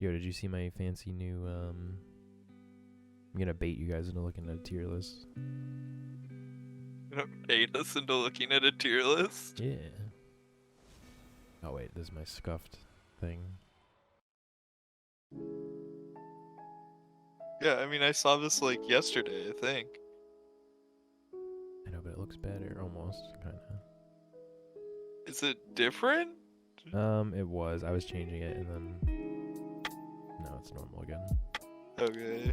Yo, did you see my fancy new, I'm gonna bait you guys into looking at a tier list. Bait us into looking at a tier list? Yeah. Oh wait, this is my scuffed thing. Yeah, I mean, I saw this like yesterday, I think. I know, but it looks better, almost, kinda. Is it different? It was. I was changing it, and then now it's normal again. Okay.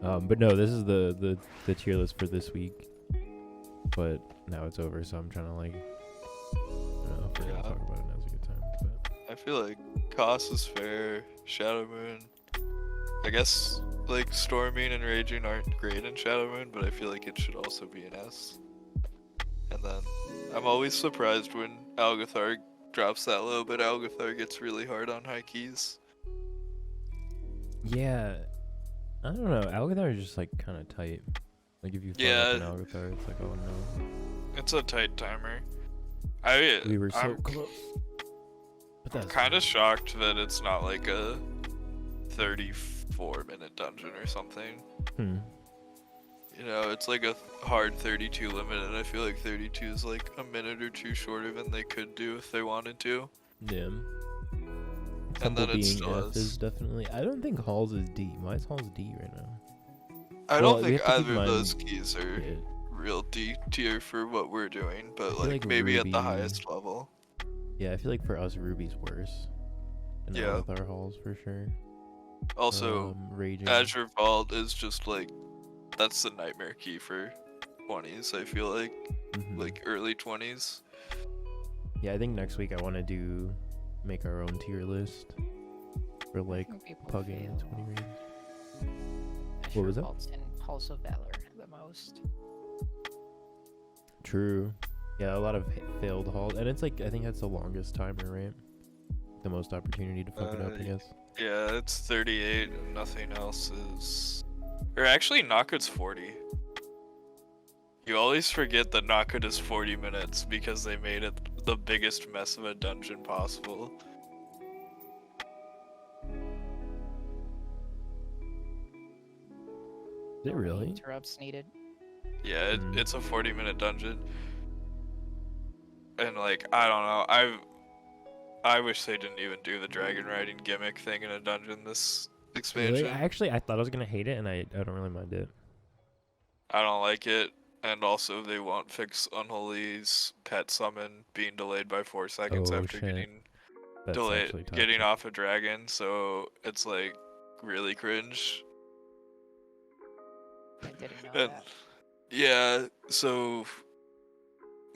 But no, this is the tier list for this week. But now it's over, so I'm trying to like, I don't know if we're gonna talk about it. Now's a good time. But I feel like Cost is fair, Shadow Moon. I guess like Storming and Raging aren't great in Shadow Moon, but I feel like it should also be an S. And then I'm always surprised when Algathar drops that low, but Algathar gets really hard on high keys. yeah, I don't know. Algathar is just like kind of tight. Like if you fuck up an Algathar, it's like, oh no. It's a tight timer. We were so close. But I'm kind of shocked that it's not like a 34-minute dungeon or something. You know, it's like a hard 32 limit, and I feel like 32 is like a minute or two shorter than they could do if they wanted to. Yeah. And then it still is definitely. I don't think Halls is D. Why is Halls D right now? I don't think either of those keys are real D tier for what we're doing, but like maybe Ruby, at the highest level. Yeah, I feel like for us, Ruby's worse. And with our Halls for sure. Also, Azure Vault is just like, that's the nightmare key for 20s, I feel like. Like early 20s. Yeah, I think next week I want to make our own tier list for like pugging in 20 range. What was that? Pulse of Valor the most. True. Yeah, a lot of failed halls, and it's like I think that's the longest timer, right? The most opportunity to fuck it up, I guess. Yeah, it's 38, and nothing else is. Or actually, Knockut's 40. You always forget that Knockut is 40 minutes because they made it the biggest mess of a dungeon possible. Is it really? Interrupts needed. Yeah, it's a 40-minute dungeon. And like, I don't know, I wish they didn't even do the dragon riding gimmick thing in a dungeon this expansion. Really? I thought I was gonna hate it, and I don't really mind it. I don't like it, and also they won't fix Unholy's pet summon being delayed by 4 seconds after getting off a dragon, so it's like really cringe. I didn't know that. Yeah, so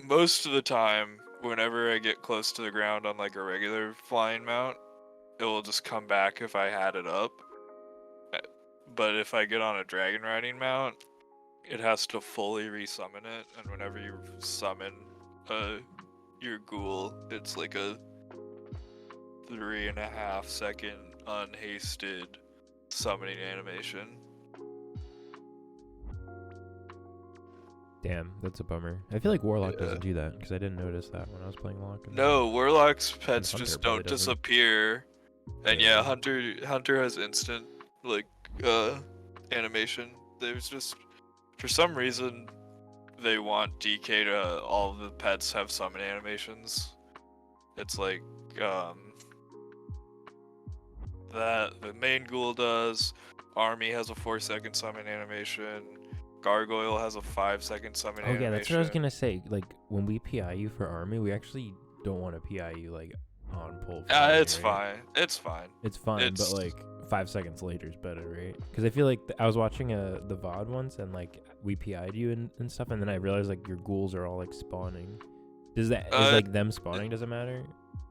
most of the time, whenever I get close to the ground on like a regular flying mount, it will just come back if I had it up. But if I get on a dragon riding mount, it has to fully resummon it, and whenever you summon your ghoul, it's like a 3.5 second unhasted summoning animation. Damn, that's a bummer. I feel like Warlock doesn't do that, because I didn't notice that when I was playing Lock. No, Warlock's pets just don't disappear. And yeah, Hunter has instant, like, animation. There's just, for some reason, they want DK to all the pets have summon animations. It's like, that the main ghoul does, Army has a 4-second summon animation, Gargoyle has a 5-second summon animation. Yeah, that's what I was gonna say. Like, when we PI you for Army, we actually don't want to PI you, like, on pull. It's fine. It's fine. It's fine, but, like, 5 seconds later is better, right? Because I feel like I was watching the VOD once, and, like, we PI'd you and stuff, and then I realized, like, your ghouls are all, like, spawning. Is like, them spawning doesn't matter?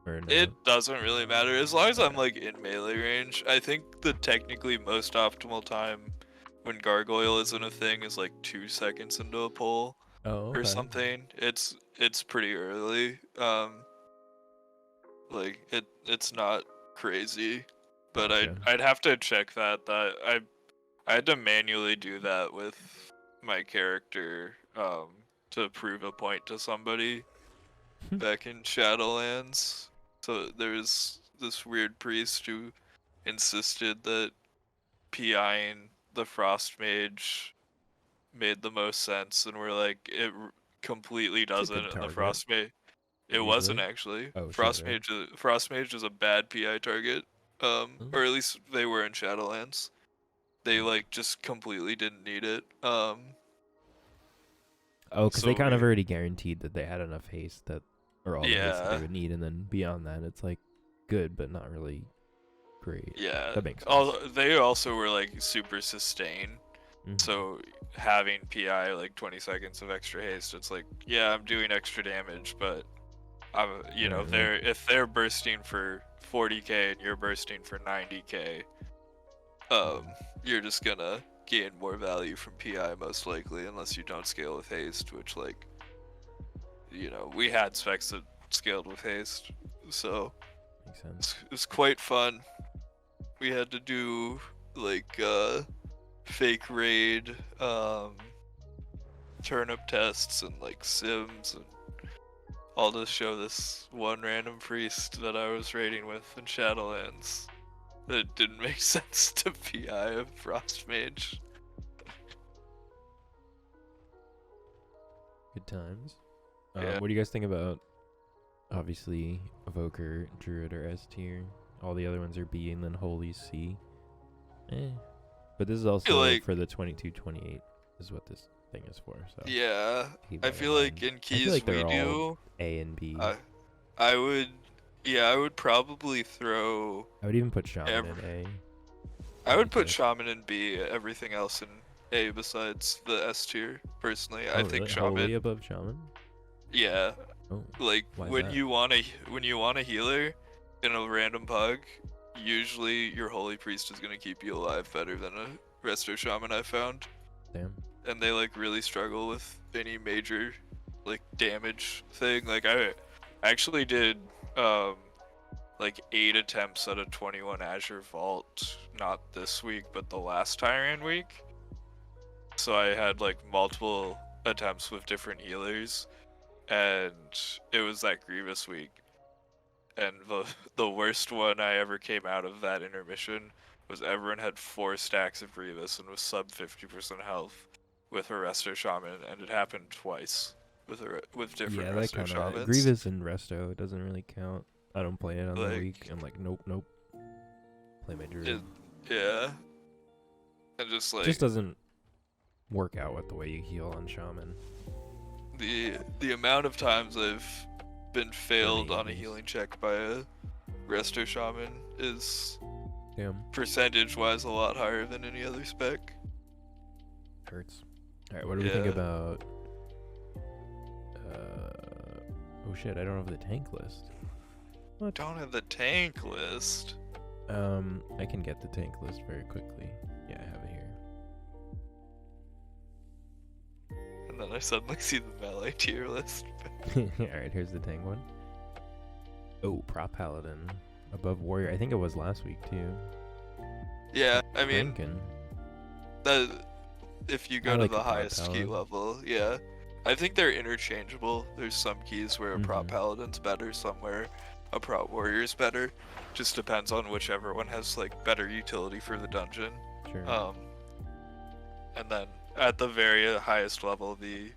Or no? It doesn't really matter. As long as I'm, like, in melee range. I think the technically most optimal time when Gargoyle isn't a thing is like 2 seconds into a pull or something. It's pretty early. Like it's not crazy, but I'd have to check that. I had to manually do that with my character to prove a point to somebody back in Shadowlands. So there's this weird priest who insisted that PIing the Frost Mage made the most sense, and we're like, it completely It's a doesn't. good And the target, Frost Mage, it usually. wasn't actually. Oh, shit, Frost right? Mage is a bad PI target. Or at least they were in Shadowlands. They like just completely didn't need it. Oh, because so they kind of we- already guaranteed that they had enough haste or all the haste that they Yeah. would need, and then beyond that, it's like good, but not really great. Yeah. That makes sense. They also were like super sustain. Mhm. So having PI like 20 seconds of extra haste, it's like, yeah, I'm doing extra damage, but I'm, Right. if they're bursting for 40k and you're bursting for 90k, you're just gonna gain more value from PI most likely, unless you don't scale with haste, which like, we had specs that scaled with haste, so Makes sense. it's quite fun. We had to do like fake raid, turnip tests and like sims and all to show this one random priest that I was raiding with in Shadowlands that it didn't make sense to PI a Frost Mage. Good times. Yeah. What do you guys think about, obviously, Evoker, Druid, or S tier? All the other ones are B, and then Holy C. But this is also like- for the 22-28 is what this thing is for. So Yeah, keep I that in feel like mind. in keys like we they're all do. A and B. I would probably throw. I would even put Shaman Ev- in A. I would put Okay. Shaman in B. Everything else in A besides the S tier. Personally, Oh, I think really? Shaman. Holy above Shaman? Yeah, Oh, like Why is when that? you want a healer in a random pug, usually your Holy Priest is gonna keep you alive better than a Resto Shaman I found. damn. And they like really struggle with any major like damage thing. Like I actually did like 8 attempts at a 21 Azure Vault, not this week but the last Tyrant week. So I had like multiple attempts with different healers, and it was that Grievous week. And the worst one I ever came out of that intermission was everyone had 4 stacks of Grievous and was sub 50% health with a Resto Shaman, and it happened twice with different Yeah, that Resto kind Shamans. of Grievous and Resto. It doesn't really count. I don't play it on the Like- week. I'm like, nope. Play my Druid. It- Yeah. And just like Just doesn't work out with the way you heal on Shaman. the amount of times I've been failed on a Enemies. healing check by a Resto Shaman is Damn, percentage-wise a lot higher than any other spec. hurts. All right, what do we think Yeah. about? Oh shit, I don't have the tank list. Don't have the tank list. I can get the tank list very quickly. Yeah, I have it And then I suddenly see the melee tier list. here. All right, here's the tank one. Oh, Prop Paladin above Warrior. I think it was last week too. Yeah, I mean, Thinking. that if you go I to like the the prop highest key paladin. level, yeah. I think they're interchangeable. There's some keys where a prop Mhm. paladin's better, somewhere a prop warrior's better. Just depends on whichever one has like better utility for the dungeon. Sure. And then at the very highest level, the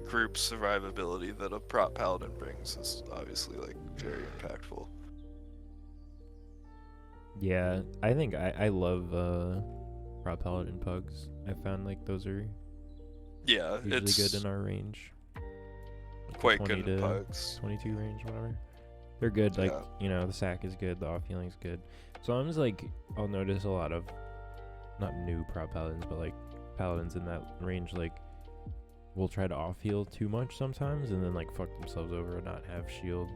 group survivability that a prop paladin brings is obviously like very impactful. Yeah, I think I love Prop Paladin pugs. I found like those are Yeah, usually it's good in our range. Like the quite 20 good in to pugs. 22 range, whatever. They're good. Like, Yeah. the sack is good, the off healing's good. Sometimes like I'll notice a lot of not new Prop Paladins, but like paladins in that range like will try to off heal too much sometimes and then like fuck themselves over and not have shield.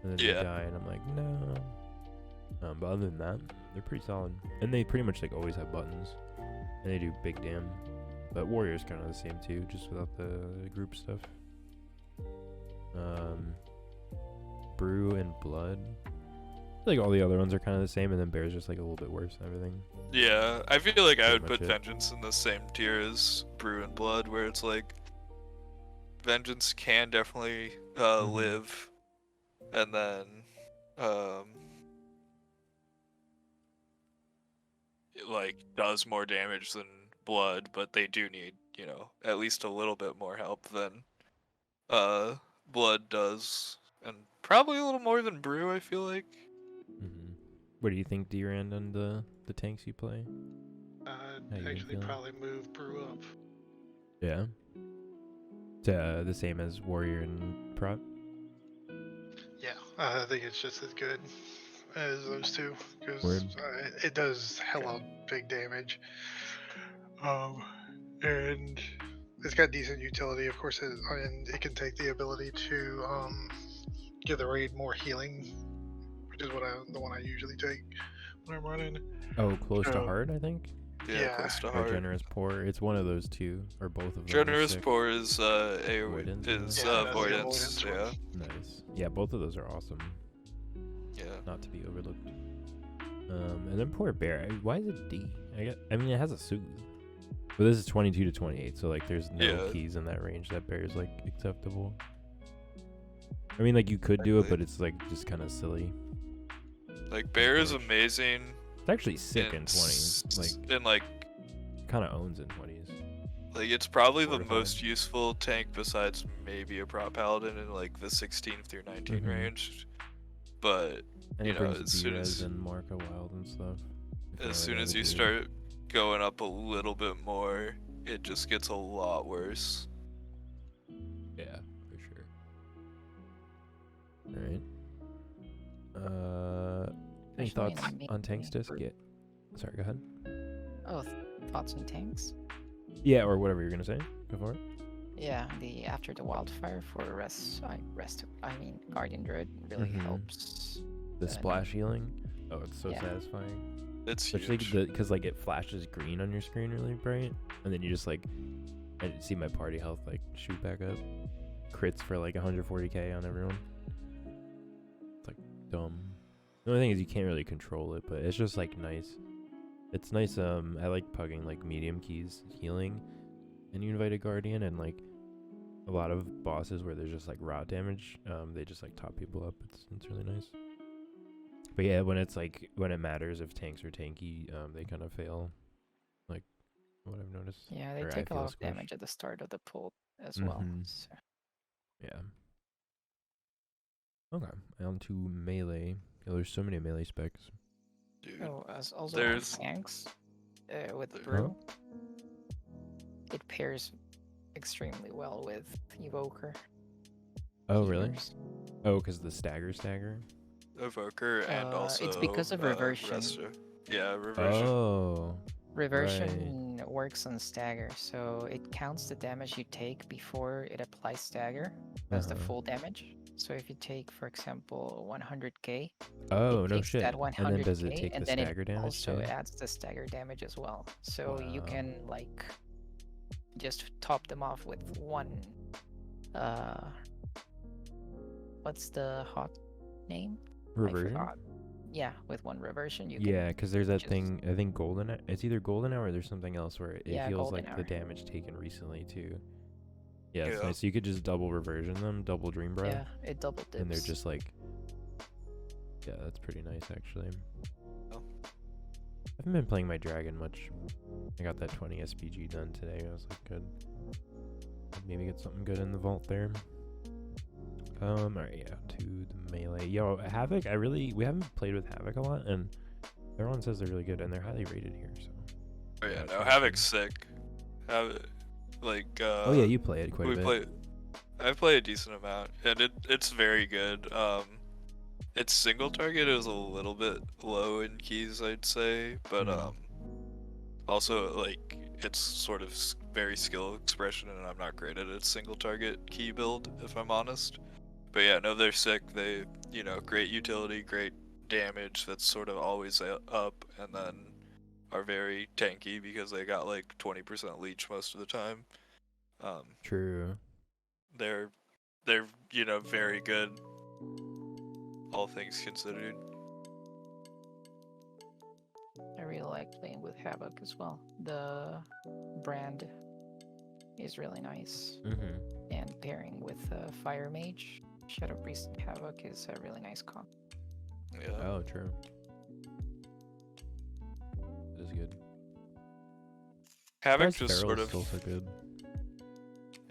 And then Yeah. they die and I'm like, no. But other than that, they're pretty solid. And they pretty much like always have buttons. And they do big damn. But Warrior's kind of the same too, just without the group stuff. Brew and Blood. I feel like all the other ones are kind of the same, and then Bear's just like a little bit worse and everything. Yeah, I feel like I Pretty would much put it. Vengeance in the same tier as Brew and Blood, where it's like Vengeance can definitely Mhm. live, and then it, like, does more damage than blood, but they do need, at least a little bit more help than blood does, and probably a little more than brew, I feel like. Mm-hmm. What do you think, Drand, on the tanks you play? I'd actually probably move brew up. Yeah. The same as warrior and prot. Yeah, I think it's just as good as those two because it does hella big damage. And it's got decent utility, of course, and it can take the ability to give the raid more healing, which is the one I usually take when I'm running. Oh, close to hard, I think. Yeah, close to Or hard. generous pour. It's one of those two, or both of them. Generous pour is avoidance. Avoidance. Yeah. Nice. Yeah, both of those are awesome. Yeah. Not to be overlooked. And then poor bear. Why is it D? I mean, it has a soothe. But this is 22 to 28, so like there's no keys in that range that bear is like acceptable. I mean, like you could do it, but it's like just kind of silly. Like bear is amazing. It's actually sick in 20s. Like kind of owns in 20s. Like it's probably the most useful tank besides maybe a prop paladin in like the 16 through 19 range. But and you know, as soon as and Marka Wild and stuff. As soon as you start going up a little bit more, it just gets a lot worse. Yeah, for sure. All right. Any thoughts on tanks, Diskit? Sorry, go ahead. Oh, thoughts on tanks? Yeah, or whatever you're gonna say. Go for it. Yeah, after the wildfire for Guardian Druid really helps. The splash healing. Oh, it's so satisfying. It's especially huge. Because like it flashes green on your screen really bright, and then you just like, I see my party health like shoot back up. Crits for like 140k on everyone. It's like dumb. The only thing is you can't really control it, but it's just like nice. It's nice. I like pugging like medium keys healing, and you invite a guardian, and like a lot of bosses where there's just like raw damage, they just like top people up. It's really nice. But yeah, when it matters if tanks are tanky, they kind of fail. Like what I've noticed. Yeah, they take a lot of damage at the start of the pull as well. So. Yeah. Okay, on to melee. Yeah, there's so many melee specs. Dude, also there's tanks with brew. It pairs extremely well with Evoker. Oh really? Oh, because the stagger. Evoker and also it's because of reversion. Yeah, reversion. Oh. Reversion works on stagger, so it counts the damage you take before it applies stagger as the full damage. So if you take, for example, 100k, oh no shit, that 100K, and then does it take and the then stagger it damage also too? adds the stagger damage as well. So you can like just top them off with one. What's the hot name? Reversion. Yeah, with one reversion you can. Yeah, because there's that thing. I think golden. It's either golden hour or there's something else where it feels like the damage taken recently too. Yeah, it's nice. So you could just double reversion them, double dream breath. Yeah, it double dips. And they're just like, yeah, that's pretty nice actually. Oh. I haven't been playing my dragon much. I got that 20 SPG done today. I was like, good. Maybe get something good in the vault there. Alright, yeah, to the melee. Yo, Havoc, we haven't played with Havoc a lot, and everyone says they're really good, and they're highly rated here, so. Oh yeah, no, Havoc's sick. Havoc, like, oh yeah, you play it quite a bit. I play a decent amount, and it's very good. Its single target is a little bit low in keys, I'd say, but also like it's sort of very skill expression, and I'm not great at its single target key build, if I'm honest. But yeah, no, they're sick. They, great utility, great damage that's sort of always up, and then are very tanky because they got like 20% leech most of the time. True. They're very good, all things considered. I really like playing with Havoc as well. The brand is really nice, and pairing with Fire Mage, Shadow Priest and Havoc is a really nice comp. true. That is good. Havoc Surprised just sort Feral's of. still so good.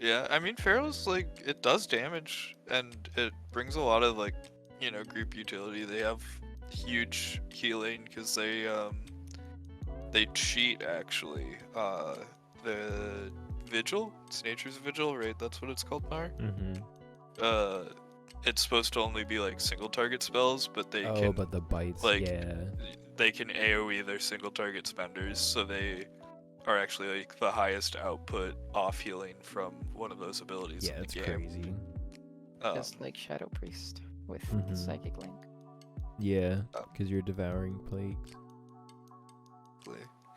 Yeah, I mean, Pharaoh's like, it does damage, and it brings a lot of, like, group utility. They have huge healing, because they cheat, actually. The Vigil? It's Nature's Vigil, right? That's what it's called, Nar? Mm-hmm. It's supposed to only be, like, single target spells, but they Oh, can, but the bites, like, yeah. they can AoE their single target spenders, so they are actually like the highest output off healing from one of those abilities Yeah, in it's the game. crazy. Just like Shadow Priest with Mhm. the Psychic Link. Yeah, because you're devouring plagues.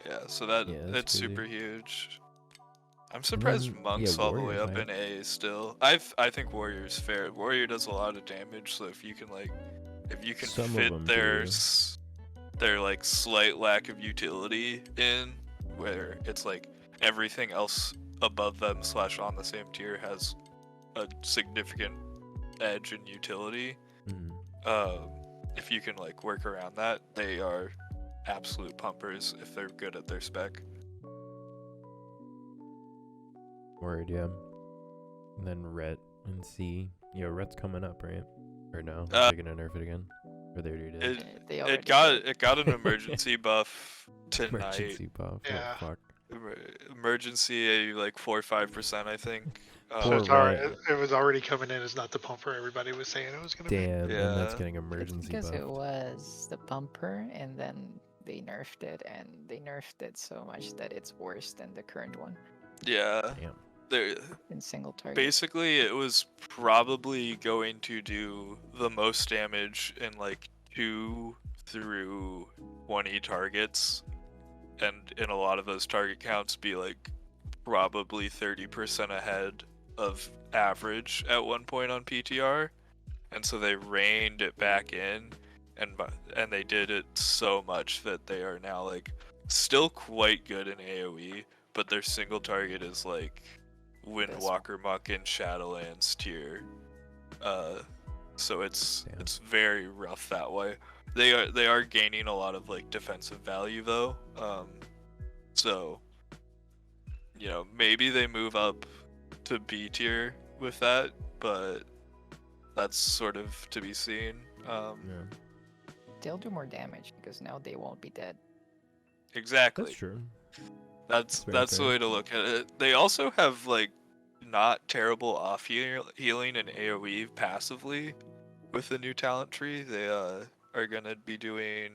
Yeah, so that Yeah, that's it's super crazy. huge. I'm surprised then, Monk's yeah, all the way Warriors, up right? in A still. I think Warrior's fair. Warrior does a lot of damage, so if you can Some of fit them their do. their like slight lack of utility in, where it's like everything else above them / on the same tier has a significant edge in utility. Mhm. If you can like work around that, they are absolute pumpers if they're good at their spec. Word, yeah. And then Ret and C. Yo, Ret's coming up, right? Or no? They're gonna nerf it again? Or they already did? They already It got an emergency buff tonight. Emergency buff. Yeah. Oh, fuck. Emergency like 4 or 5%, I think. So Poor it's already, Ret. it was already coming in as not the pumper everybody was saying it was gonna be. Damn, and that's Yeah. getting It's emergency because buff. it was the pumper, and then they nerfed it, and they nerfed it so much that it's worse than the current one Yeah. Damn. in single target. Basically, it was probably going to do the most damage in like 2 through 20 targets, and in a lot of those target counts be like probably 30% ahead of average at one point on PTR, and so they reined it back in, and they did it so much that they are now like still quite good in AoE, but their single target is like Windwalker Muck and Shadowlands tier. So it's Damn. it's very rough that way. They are gaining a lot of like defensive value though. So maybe they move up to B tier with that, but that's sort of to be seen. Yeah. They'll do more damage because now they won't be dead. Exactly. That's true. That's very the fair. way to look at it. They also have like not terrible off healing and AoE passively with the new talent tree. They are gonna be doing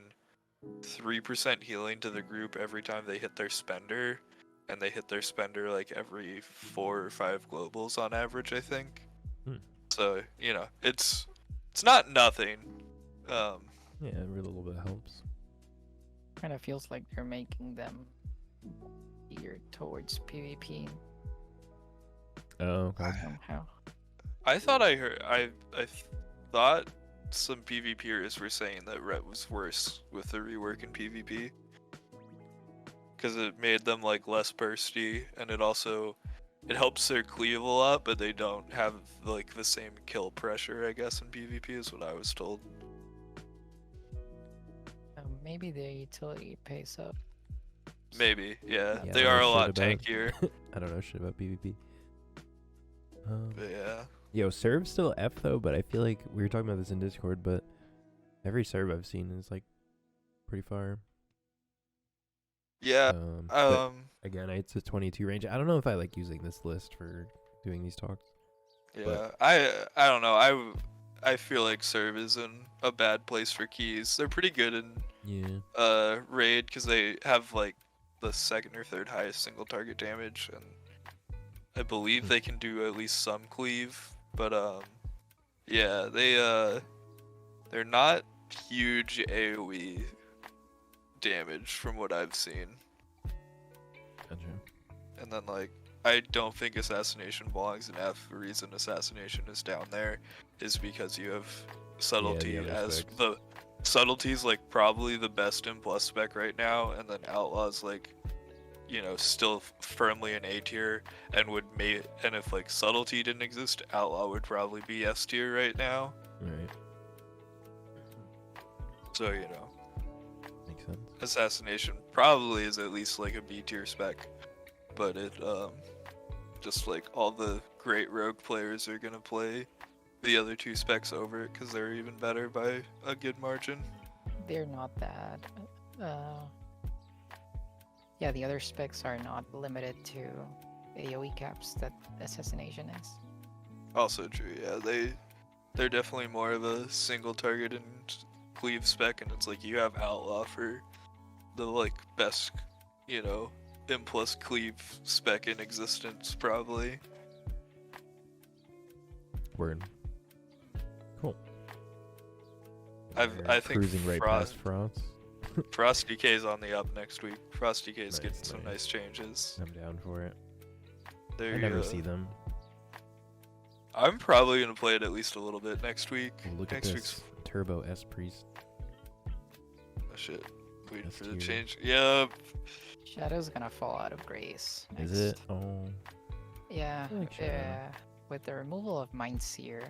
3% healing to the group every time they hit their spender, and they hit their spender like every 4 or 5 globals on average, I think. So it's not nothing. Yeah, every little bit helps. Kind of feels like they're making them geared towards PvP Oh, okay. somehow. I thought I thought some PvPers were saying that Ret was worse with the rework in PvP, because it made them like less bursty, and it helps their cleave a lot, but they don't have like the same kill pressure, I guess, in PvP is what I was told. Maybe their utility pays up. Maybe, yeah. Yeah, They I are know a lot shit about- tankier. I don't know shit about PvP. But yeah. Yo, serve's still F though, but I feel like we were talking about this in Discord, but every serve I've seen is like pretty far. Yeah. But again, it's a 22 range. I don't know if I like using this list for doing these talks. Yeah. I don't know. I feel like serve is in a bad place for keys. They're pretty good in Yeah. raid because they have like the second or third highest single target damage, and I believe they can do at least some cleave, but yeah, they're not huge AoE damage from what I've seen. Gotcha. And then like I don't think assassination belongs in F. The reason assassination is down there is because you have subtlety other as specs. the subtlety's like probably the best in plus spec right now, and then outlaw's like still firmly in A tier, and and if like subtlety didn't exist, outlaw would probably be S tier right now. Right. So, you know, Makes sense. Assassination probably is at least like a B tier spec, but it just like all the great rogue players are gonna play the other two specs over it because they're even better by a good margin. They're not that. Yeah, the other specs are not limited to AoE caps that Assassination is. Also true, yeah. They're definitely more of a single target and cleave spec, and it's like you have Outlaw for the like best, you know, M plus cleave spec in existence probably. Word. Cool. I We're think cruising right past Frost. Frosty K's on the up next week. Frosty K's getting Nice, some nice. nice changes. I'm down for it. They're, I never see them. I'm probably gonna play it at least a little bit next week. Oh, look next at week's this Turbo S Priest. oh, shit. Waiting S for the tier. change. Yep. Shadow's gonna fall out of grace. Is it? next. Oh. Yeah. I like Shadow. With the removal of Mindseer,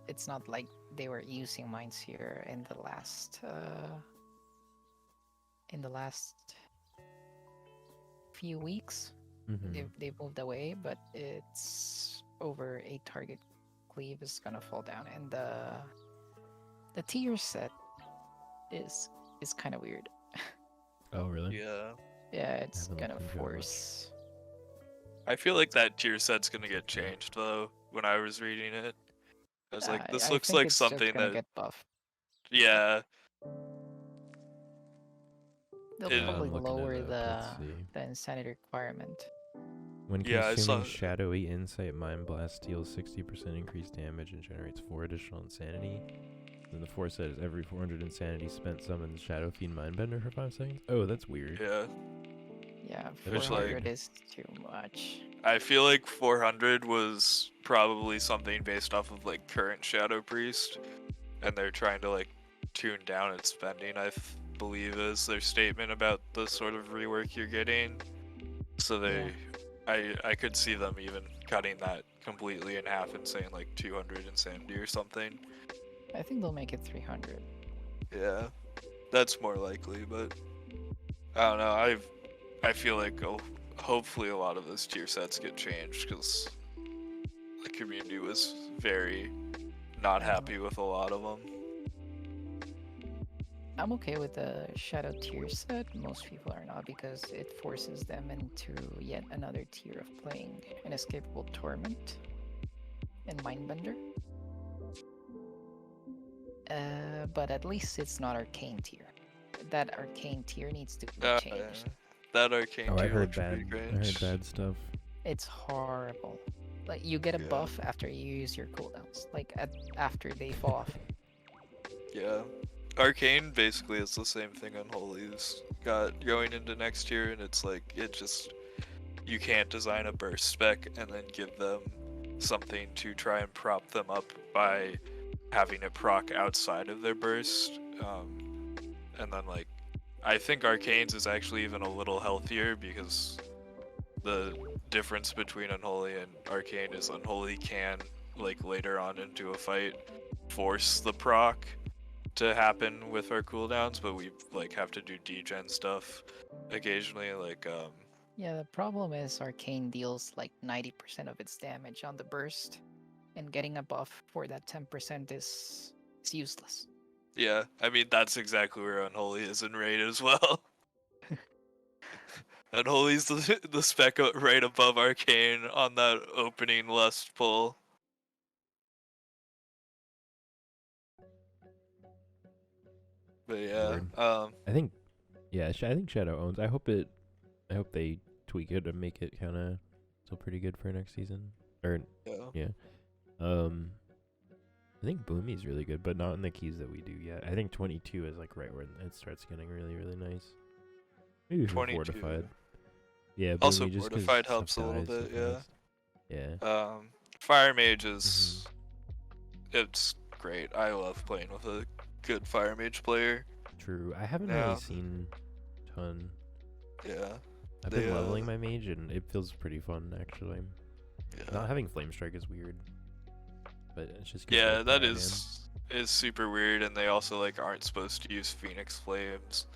it's not like they were using Mindseer in the last few weeks. Mhm. They moved away, but it's over a target cleave is gonna fall down, and the tier set is kind of weird. Oh, really? Yeah. Yeah, it's haven't gonna looked into it much. force. I feel like that tier set's gonna get changed though. When I was reading it, I was like, this I looks think like it's just something gonna that. get buffed. Yeah. They'll Yeah, I'm probably looking it lower up, let's see. the insanity requirement. When Yeah, I consuming saw- Shadowy Insight, Mind Blast deals 60% increased damage and generates 4 additional insanity. Then the foresight is every 400 insanity spent summons Shadow Fiend Mindbender for 5 seconds. Oh, that's weird. Yeah. Yeah, Which, 400 like- is too much. I feel like 400 was probably something based off of like current Shadow Priest, and they're trying to like tune down its spending. Believe is their statement about the sort of rework you're getting. So I could see them even cutting that completely in half and saying like 200 insanity or something. I think they'll make it 300. Yeah, that's more likely, but I don't know. I feel like hopefully a lot of those tier sets get changed because the community was very not happy with a lot of them. I'm okay with the Shadow tier set. Most people are not because it forces them into yet another tier of playing Inescapable Torment and Mindbender. But at least it's not Arcane tier. That Arcane tier needs to be changed. That Arcane Oh, I tier heard looks bad. pretty I heard great. bad stuff. It's horrible. Like you get a Yeah. buff after you use your cooldowns. Like after they fall off. Yeah. Arcane basically is the same thing Unholy's got going into next year, and it's like you can't design a burst spec and then give them something to try and prop them up by having it proc outside of their burst. And then like I think Arcane's is actually even a little healthier because the difference between Unholy and Arcane is Unholy can like later on into a fight force the proc to happen with our cooldowns, but we like have to do degen stuff occasionally, like Yeah, the problem is Arcane deals like 90% of its damage on the burst, and getting a buff for that 10% is useless. yeah, I mean that's exactly where Unholy is in raid as well. Unholy's the spec right above Arcane on that opening lust pull. But yeah, Word. I think Shadow owns. I hope they tweak it and make it kind of still pretty good for next season. Or yeah. I think Boomy's really good, but not in the keys that we do yet. I think 22 is like right where it starts getting really, really nice. Maybe for 22. Fortified. Yeah, Also, Boomy just 'cause Fortified stuff helps a little dies so bit, yeah. fast. Yeah. Fire Mage is it's great. I love playing with a good Fire Mage player. True. I haven't Yeah. really seen a ton. Yeah. I've They, been leveling my mage and it feels pretty fun actually. Yeah. Not having Flame Strike is weird. But it's just 'cause Yeah, of that Batman. is is super weird, and they also like aren't supposed to use Phoenix Flames,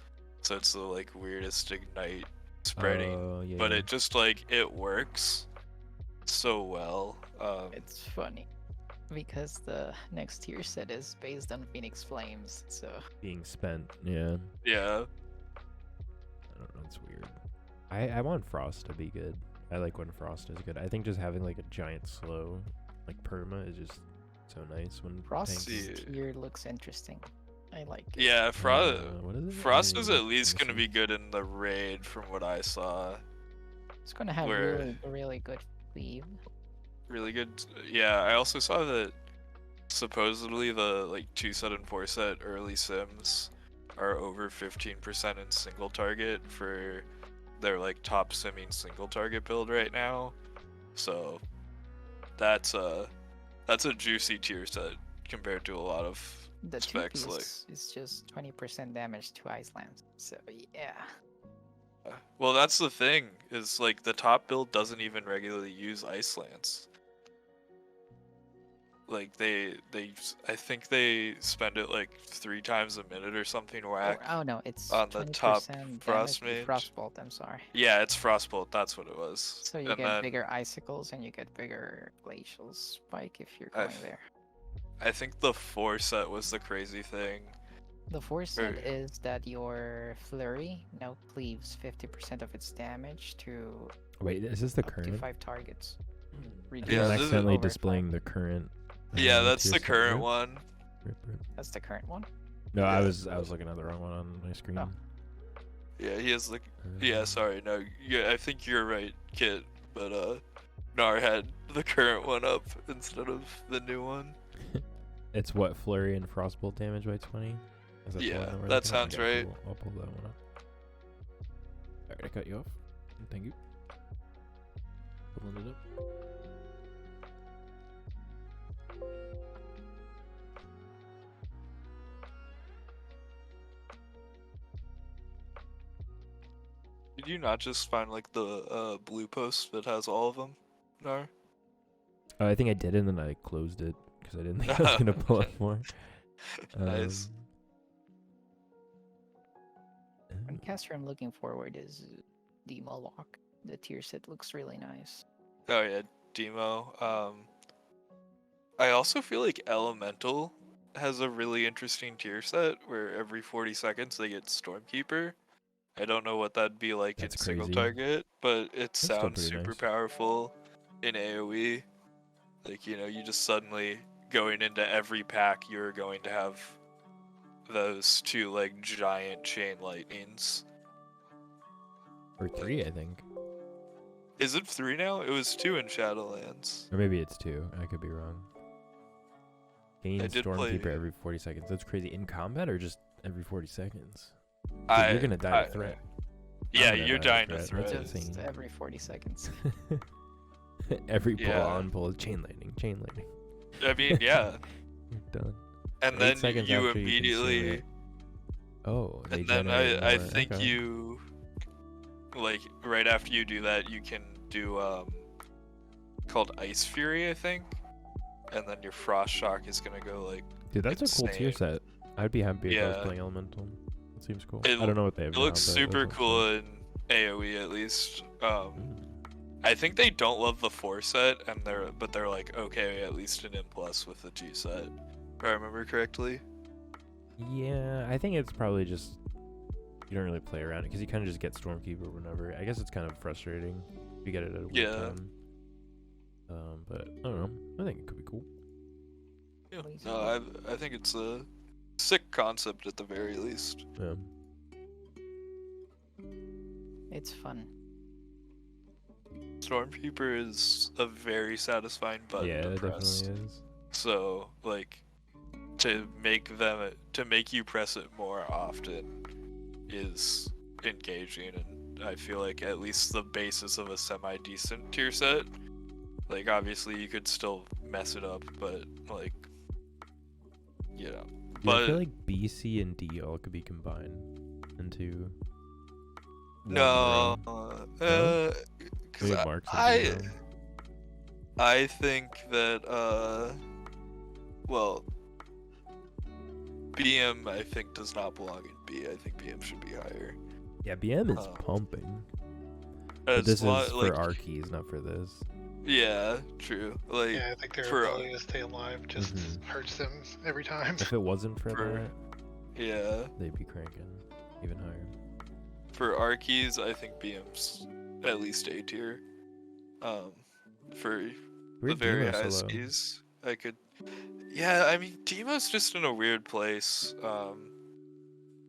so it's the like weirdest ignite spreading. Oh, yeah. But it just like it works so well. It's funny because the next tier set is based on Phoenix Flames, so Being spent, yeah. Yeah. I don't know, it's weird. I want Frost to be good. I like when Frost is good. I think just having like a giant slow, like perma, is just so nice when Frost's tanks- tier looks interesting. I like it. Yeah, what is it? Frost is I- at least gonna listen. be good in the raid from what I saw. It's gonna have Where- really good cleave. Really good. Yeah, I also saw that supposedly the like 2 set and 4 set early sims are over 15% in single target for their like top simming single target build right now. So that's a juicy tier set compared to a lot of The specs, 2-piece is just 20% damage to Iceland. So yeah. well, that's the thing, is like the top build doesn't even regularly use Ice Lance. Like I think they spend it like 3 times a minute or something whack. Oh no, it's on the top 20% damage Frost with mage. Frostbolt, I'm sorry. Yeah, it's Frostbolt, that's what it was. So you And get then bigger icicles and you get bigger glacial spike if you're I've- going there. I think the 4 set was the crazy thing. The force set Or- is that your flurry now cleaves 50% of its damage to Wait, is this the up to current? 5 targets. I think Yeah, I'm this is accidentally over displaying the current. Yeah, that's tier the set, current right? one. Rip. That's the current one. No, I Yeah. was looking at the wrong one on my screen. Oh. Yeah, he has the yeah, sorry, no, yeah, I think you're right, Kit, but Nar had the current one up instead of the new one. It's what, Flurry and Frostbolt damage by 20? Is that the Yeah, one we're that looking at? sounds Okay, right. cool. I'll pull that one up. Alright, I cut you off. Thank you. Pulling it up. Did you not just find like the blue post that has all of them, Nar? I think I did, and then I closed it because I didn't think I was gonna pull up more. Nice. One caster I'm looking forward is the Moloch. The tier set looks really nice. Oh yeah, Demo. I also feel like Elemental has a really interesting tier set where every 40 seconds they get Stormkeeper. I don't know what that'd be like That's in single crazy. target, but it still sounds pretty super nice. powerful in AoE. Like, you know, you just suddenly going into every pack, you're going to have those 2 like giant chain lightnings. Or 3, I think. Is it 3 now? It was 2 in Shadowlands. Or maybe it's 2. I could be wrong. Gain I did Stormkeeper play- every 40 seconds. That's crazy. In combat or just every 40 seconds? Dude, I- you're gonna die I- to threat. Yeah, gonna you're die dying to to threat. threat. That's Just insane. every 40 seconds. Every pull Yeah. on pull is chain lightning. I mean, yeah. You're done. And 8 then seconds you after you consume immediately it. Oh, they and then generate I more. think Okay. you like right after you do that you can do called Ice Fury, I think. And then your Frost Shock is gonna go like Dude, that's a cool tier insane. set. I'd be happy if I was Yeah. playing Elemental. It seems cool. It I don't know what they have it now, looks but super looks cool in AoE at least. Mm. I think they don't love the 4 set and they're like okay at least an M plus with the 2 set. If I remember correctly. Yeah, I think it's probably just you don't really play around it because you kind of just get Stormkeeper whenever. I guess it's kind of frustrating if you get it at a weird Yeah. time. But I don't know. I think it could be cool. Yeah. Please. No, I think it's a sick concept at the very least. Yeah. It's fun. Stormkeeper is a very satisfying button Yeah, to it press. definitely is. So like to make you press it more often is engaging, and I feel like at least the basis of a semi decent tier set. Like obviously you could still mess it up, but like you know. Yeah, I feel But- like B, C, and D all could be combined into. one No, room. because Maybe Mark's something wrong. I think that well, BM I think does not belong in B. I think BM should be higher. Yeah, BM is pumping. But It's this is lot, for our keys, not for this. Yeah, true. Like Yeah, I think their for ability to stay alive just hurts them every time. If it wasn't for that, yeah, they'd be cranking even higher. for our keys, I think BM's at least A tier. For the very high keys, I could. Yeah, I mean, Demo's just in a weird place. I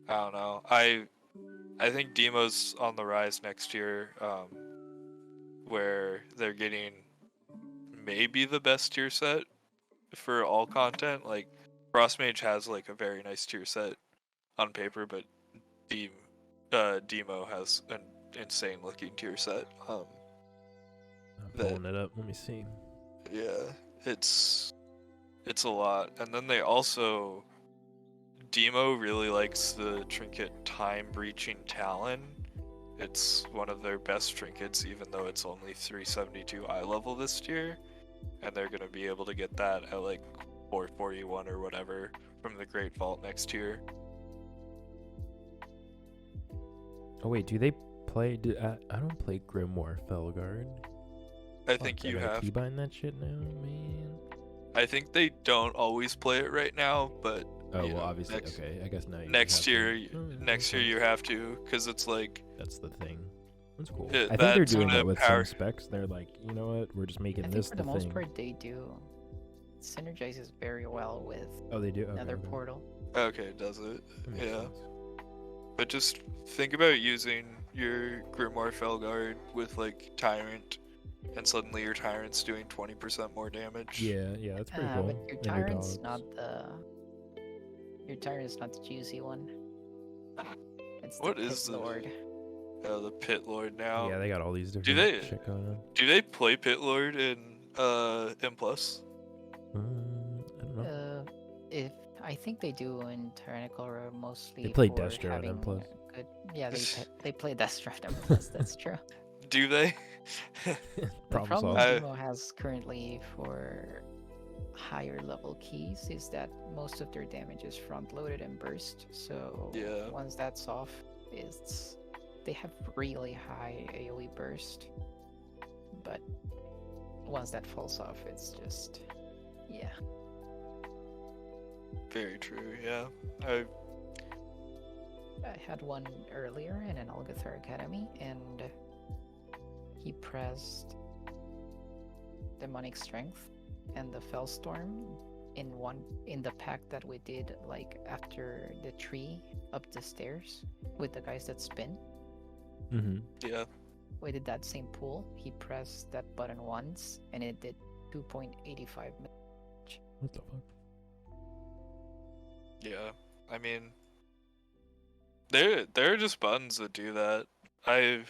don't know. I think Demo's on the rise next year, where they're getting maybe the best tier set for all content. Like, Frostmage has like a very nice tier set on paper, but Demo has an insane looking tier set. I'm pulling it up. Let me see. Yeah, it's a lot. And then they also, Demo really likes the trinket Time Breaching Talon. It's one of their best trinkets, even though it's only 372 eye level this tier, and they're gonna be able to get that at like 441 or whatever from the Great Vault next year. Oh wait, do they play? I don't play Grimoire Felguard. I think you have. Keybind that shit now, man. I think they don't always play it right now, but oh well, obviously. Okay, I guess now. Next year you have to, because it's like that's the thing. That's cool. I think they're doing that with some specs. They're like, you know what? We're just making this the thing. For the most part, they do. It synergizes very well with. Oh, they do. Another portal. Okay, does it? Yeah. Sense. But just think about using your Grimoire Felguard with like Tyrant, and suddenly your Tyrant's doing 20% more damage. Yeah, that's pretty cool. But your Tyrant's not the. Your Tyrant's not the juicy one. It's the Pit Lord. Oh, the Pit Lord now. Yeah, they got all these different shit going on. Do they play Pit Lord in M+? I don't know. I think they do in Tyrannical Row mostly. They play Destro at M+. Good, yeah, they play Destro at M+. That's true. Do they? The problem Demo has currently for higher level keys is that most of their damage is front loaded and burst. So once that's off, they have really high AoE burst. But once that falls off, it's just Very true, yeah. I had one earlier in an Algathar Academy, and he pressed Demonic Strength and the Fellstorm in the pack that we did like after the tree up the stairs with the guys that spin. Yeah. We did that same pool. He pressed that button once, and it did 2.85 damage. What the fuck? Yeah, I mean, there are just buttons that do that. I'm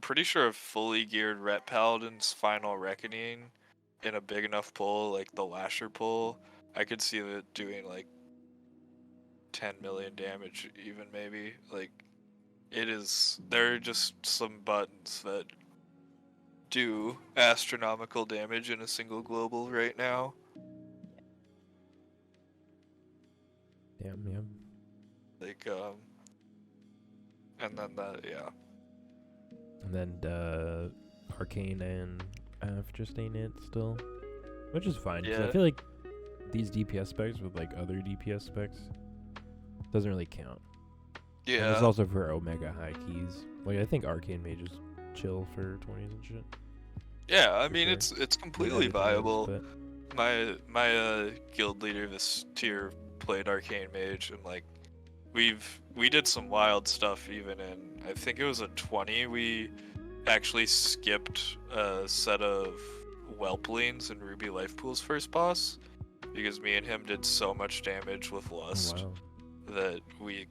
pretty sure a fully geared Ret Paladin's Final Reckoning in a big enough pull, like the Lasher pull, I could see it doing like 10 million damage, even maybe. Like, there are just some buttons that do astronomical damage in a single global right now. Yeah. Like, and then that, yeah. And then Arcane and AF just ain't it still, which is fine. Yeah. I feel like these DPS specs with like other DPS specs doesn't really count. Yeah. And it's also for Omega high keys. Like I think Arcane may just chill for 20s and shit. Yeah, I mean it's completely viable. My guild leader this tier played Arcane Mage, and like we did some wild stuff even in, I think it was a 20, we actually skipped a set of Whelplings in Ruby Lifepool's first boss because me and him did so much damage with Lust that we,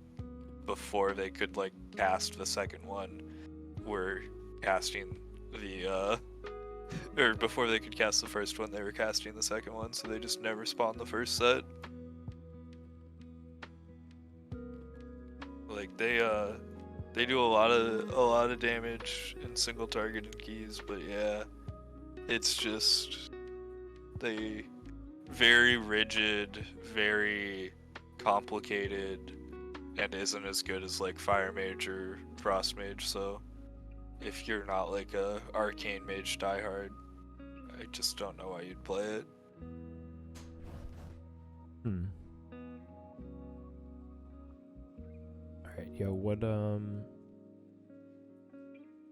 before they could like cast the second one, were casting the or before they could cast the first one, they were casting the second one, so they just never spawned the first set. Like they do a lot of damage in single targeted keys, but yeah, it's just they very rigid, very complicated, and isn't as good as like Fire Mage or Frost Mage. So if you're not like a Arcane Mage diehard, I just don't know why you'd play it. Alright, yo, what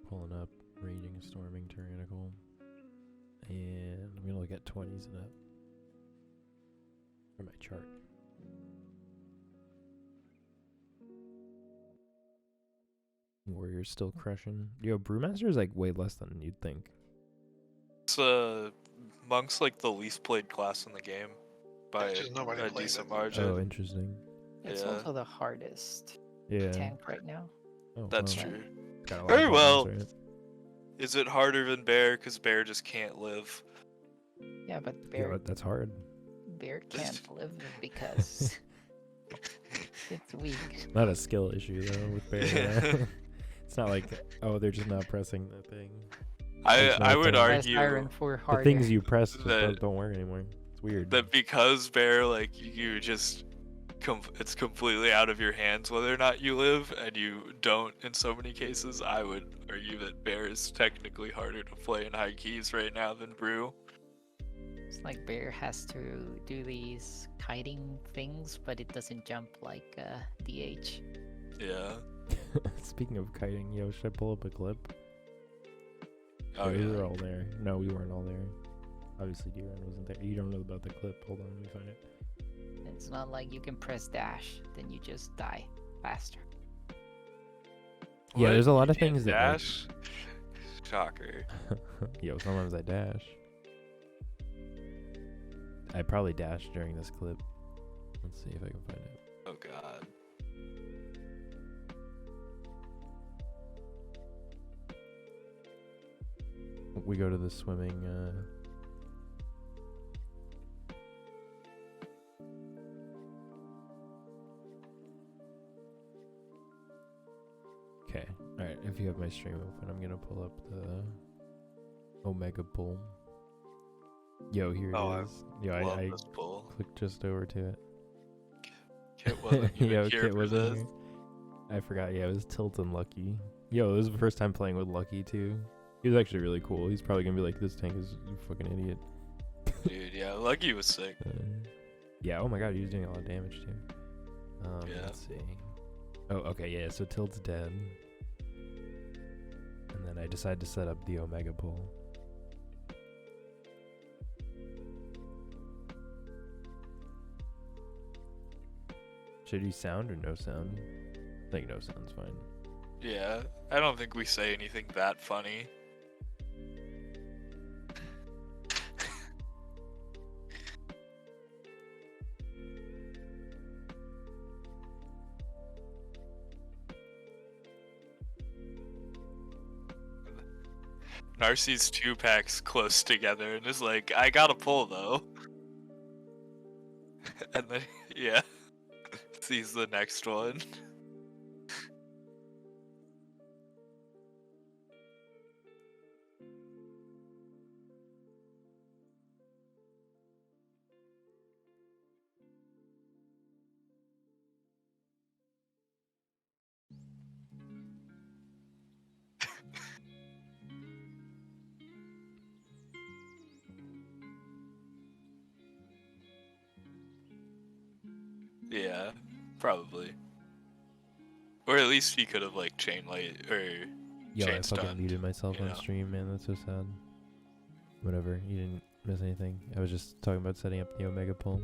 pulling up Raging, Storming, Tyrannical, and I'm gonna look at 20s and up for my chart. Warrior's still crushing. Yo, Brewmaster is like way less than you'd think. It's Monk's like the least played class in the game by a decent margin. Oh, interesting. It's also the hardest tank right now. Oh, that's true. Very well. Right? Is it harder than Bear? Because Bear just can't live. Yeah, but Bear... Yeah, that's hard. Bear can't live because it's weak. Not a skill issue, though, with Bear. It's not like, oh, they're just not pressing the thing. I would argue the things you press just don't work anymore. It's weird. That because Bear, like, you just... it's completely out of your hands whether or not you live, and you don't in so many cases. I would argue that Bear is technically harder to play in high keys right now than Brew. It's like Bear has to do these kiting things, but it doesn't jump like DH. Yeah. Speaking of kiting, yo, should I pull up a clip? Oh, we were all there. No, we weren't all there. Obviously, Drand wasn't there. You don't know about the clip. Hold on, let me find it. It's not like you can press dash, then you just die faster. Yeah, there's a lot of things that dash. Shocker. Yo, sometimes I dash. I probably dashed during this clip. Let's see if I can find it. Oh god. We go to the swimming. Okay, alright, if you have my stream open, I'm gonna pull up the Omega Bull. Yo, here it is. Yo, I clicked just over to it. Kit wasn't even Kit wasn't here. I forgot, yeah, it was Tilt and Lucky. Yo, it was the first time playing with Lucky, too. He was actually really cool. He's probably gonna be like, this tank is a fucking idiot. Dude, yeah, Lucky was sick. Yeah, oh my god, he was doing a lot of damage, too. Let's see. Oh, okay, yeah, so Tilt's dead. And then I decided to set up the Omega Pull. Should you sound or no sound? I think no sound's fine. Yeah, I don't think we say anything that funny. Narcy's 2-packs close together and is like, I gotta pull though. And then, yeah, sees the next one. Yeah, probably. Or at least he could have like chain light or Yo, chain I stunned, fucking muted myself on stream, man. That's so sad. Whatever, you didn't miss anything. I was just talking about setting up the Omega Pull.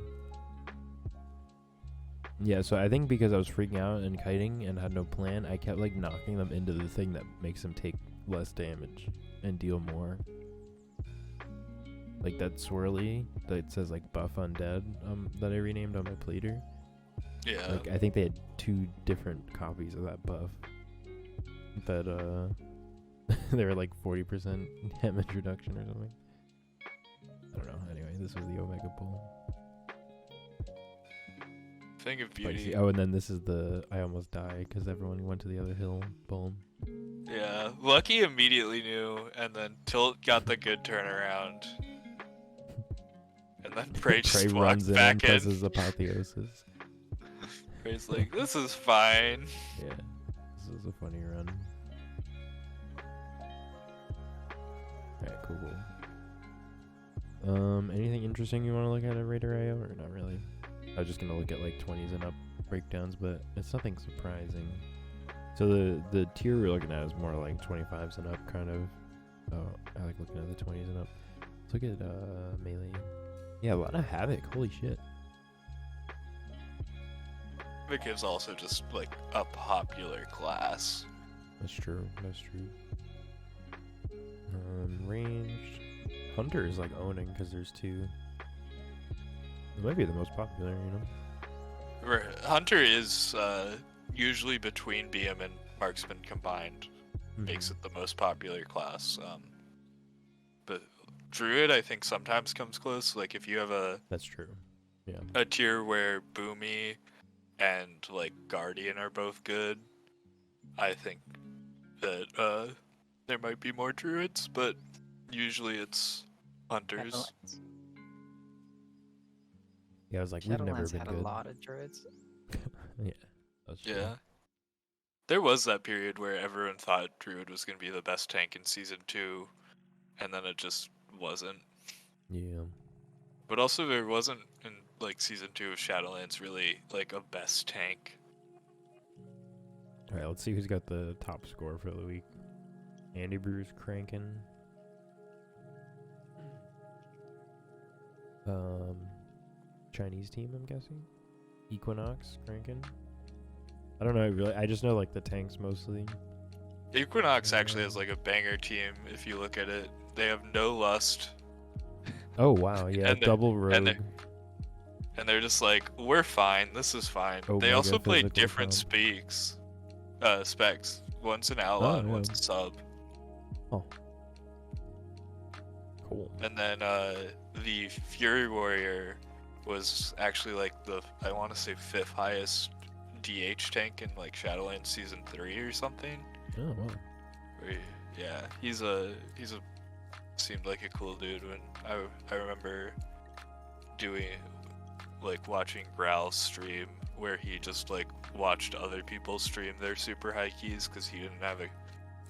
Yeah, so I think because I was freaking out and kiting and had no plan, I kept like knocking them into the thing that makes them take less damage and deal more. Like that swirly that says like buff undead that I renamed on my pleader. Yeah. Like I think they had 2 different copies of that buff. But they were like 40% damage reduction or something. I don't know. Anyway, this was the Omega Pull. Thing of beauty. Oh, and then this is the I almost die because everyone went to the other hill. Boom. Yeah, Lucky immediately knew, and then Tilt got the good turnaround. And and then Prey just Prey walks runs in back and presses apotheosis. Prey's like, this is fine. Yeah, this is a funny run. Alright, cool. Anything interesting you want to look at Raider IO, or not really? I was just gonna look at like 20s and up breakdowns, but it's nothing surprising. So the tier we're looking at is more like 25s and up, kind of. Oh, I like looking at the 20s and up. Let's look at melee. Yeah, a lot of Havoc. Holy shit. Havoc is also just like a popular class. That's true. That's true. Ranged. Hunter is like owning because there's two. It might be the most popular, you know? Hunter is usually between BM and Marksman combined. Makes it the most popular class. But Druid, I think, sometimes comes close. Like, if you have That's true. Yeah. A tier where Boomy and, like, Guardian are both good, I think that there might be more Druids, but usually it's Hunters. Yeah, I was like, we've never been had good. A lot of Druids. Yeah. That's true. Yeah. There was that period where everyone thought Druid was going to be the best tank in Season 2, and then it just wasn't. Yeah. But also there wasn't, in like Season 2 of Shadowlands, really like a best tank. Alright, let's see who's got the top score for the week. Andy Brew's cranking. Chinese team, I'm guessing. Equinox cranking. I don't know, I just know like the tanks mostly. Equinox actually has like a banger team if you look at it. They have no lust. Oh wow, yeah, double rogue. And they're just like, we're fine, this is fine. They also play different specs. One's an outlaw and one's a sub. Oh. Cool. And then the Fury Warrior was actually like I want to say 5th highest DH tank in like Shadowlands Season 3 or something. Oh wow. Yeah, he's seemed like a cool dude when I remember watching Growl stream where he just like watched other people stream their super high keys because he didn't have a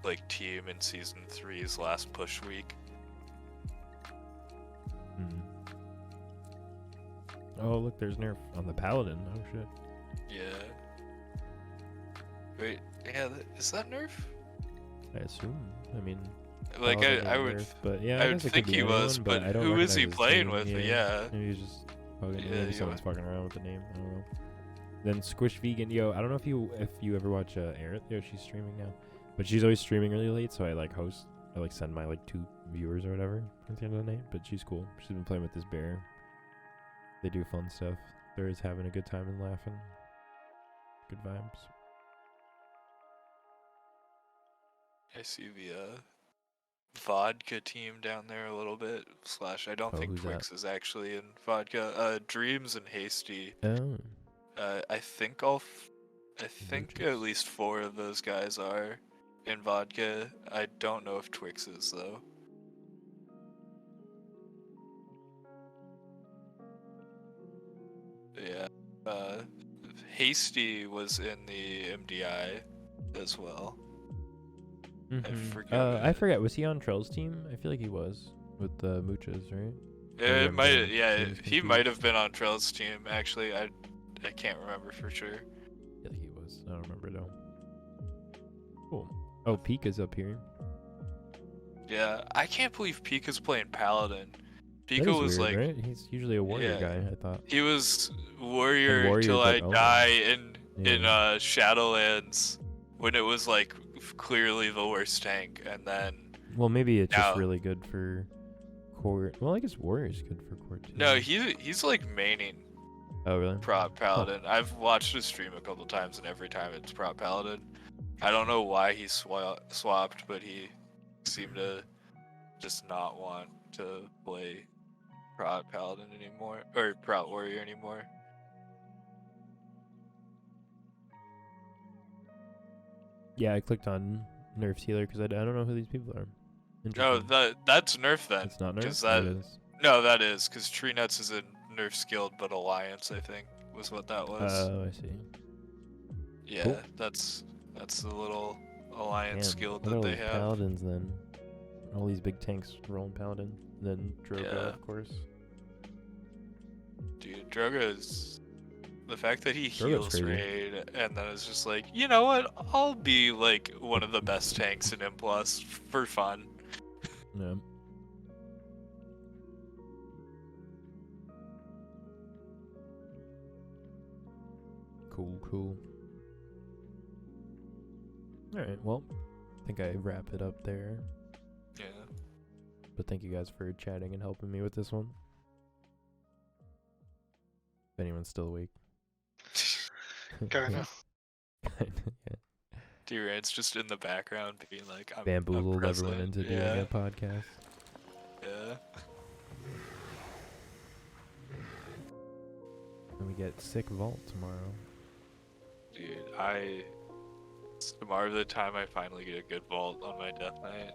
like team in Season 3's last push week. Oh look, there's nerf on the Paladin. Oh shit. Yeah. Wait, yeah, is that nerf? I assume. I mean, like I would, nerf, but yeah, I would think he was, but who is he playing with? Yeah. Maybe he's just fucking. Maybe someone's fucking around with the name. I don't know. Then Squish Vegan, yo, I don't know if you ever watch Aerith. Yo, she's streaming now, but she's always streaming really late, so I send my like 2 viewers or whatever at the end of the night. But she's cool. She's been playing with this bear. They do fun stuff. They're always having a good time and laughing. Good vibes. I see the vodka team down there a little bit. / I don't think Twix is actually in vodka. Dreams and Hasty. Oh. I think at least 4 of those guys are in vodka. I don't know if Twix is though. Yeah. Hasty was in the MDI as well. I forget. Was he on Trell's team? I feel like he was with the Mooches, right? It might. Yeah, he might have been on Trell's team. Actually, I can't remember for sure. I feel like he was. I don't remember though. Cool. Oh, Pika's up here. Yeah, I can't believe Pika's playing Paladin. Pika was weird, like, right? He's usually a warrior guy. I thought he was warrior till I die in Shadowlands when it was like clearly the worst tank, and then maybe it's just really good for core. Well, I guess warrior's good for core too. No, he's like maining. Oh really? Prop Paladin. I've watched his stream a couple times, and every time it's Prop Paladin. I don't know why he swapped, but he seemed to just not want to play Prop Paladin anymore, or Prop Warrior anymore. Yeah, I clicked on Nerf's healer because I don't know who these people are. No, that's Nerf then. It's not Nerf? That, No, that is because Tree Nuts is a nerf guild, but Alliance, I think, was what that was. Oh, I see. Yeah, Cool. that's the little Alliance Damn, guild what that are they those have. paladins then? All these big tanks rolling paladin, then Droga, Yeah. of course. Dude, Droga is the fact that he Drogo's heals crazy. raid and then it's just like, you know what? I'll be like one of the best tanks in M+ for fun. Yeah. Cool. Alright, well, I think I wrap it up there. Yeah. But thank you guys for chatting and helping me with this one. If anyone's still awake. Kinda. Yeah. Drand's just in the background being like, I'm Bamboozled present. everyone into doing Yeah. a podcast. Yeah. And we get sick vault tomorrow. Dude, tomorrow the time I finally get a good vault on my death knight.